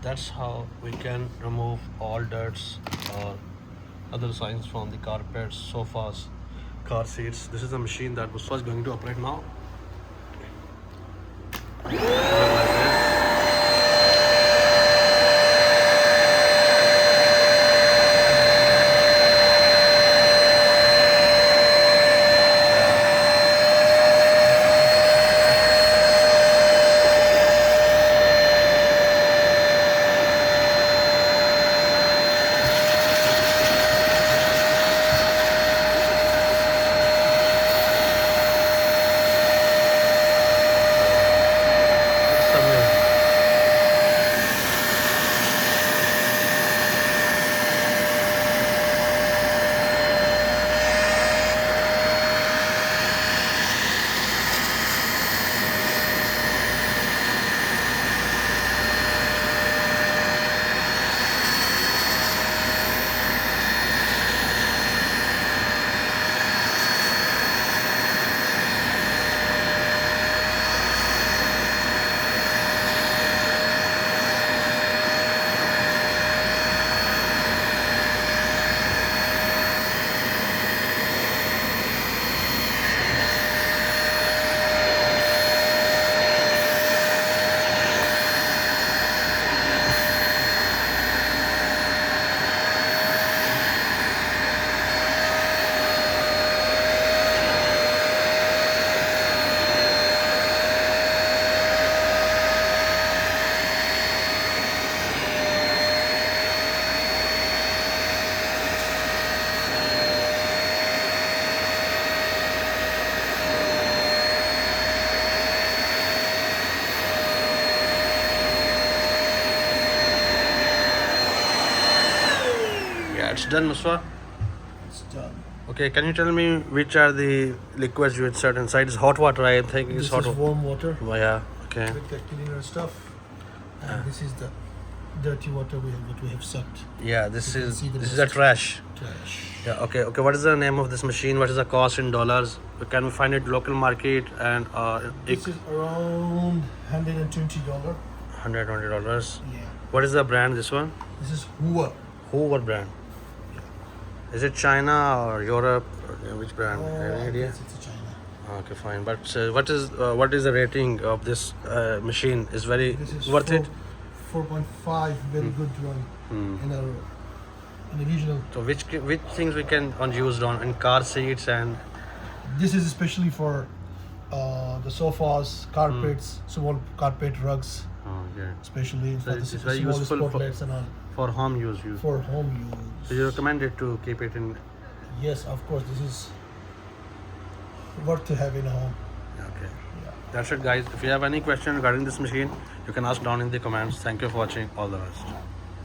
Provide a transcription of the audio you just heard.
That's how we can remove all dirts or other signs from the carpets, sofas, car seats. This is the machine that was first going to operate now. Like this. Yeah, it's done, Muswa. It's done. Okay, can you tell me which are the liquids you insert inside? It's hot water, I think. It's This hot is water. warm water Oh, yeah, okay. with the cleaner stuff, and this is the dirty water what we have sucked. Yeah, this You can is see the this is a dust. trash. Trash. Yeah, okay. What is the name of this machine? What is the cost in dollars? Can we find it local market and This is around $120. $120? Yeah. What is the brand? This one? This is Hoover. Hoover brand. Is it China or Europe? Or which brand? Any idea? It's a China. Okay, fine. But what is the rating of this machine? Is very This is worth it. 4.5, very good one in a regional. So which things we can use on in car seats and This is especially for the sofas, carpets, small carpet rugs, especially for the it's small very useful spotlets and all for home use. for home use. So you recommend it to keep it in. Yes, of course, this is worth to have in a home. Okay. Yeah. That's it, guys. If you have any question regarding this machine, you can ask down in the comments. Thank you for watching. All the best.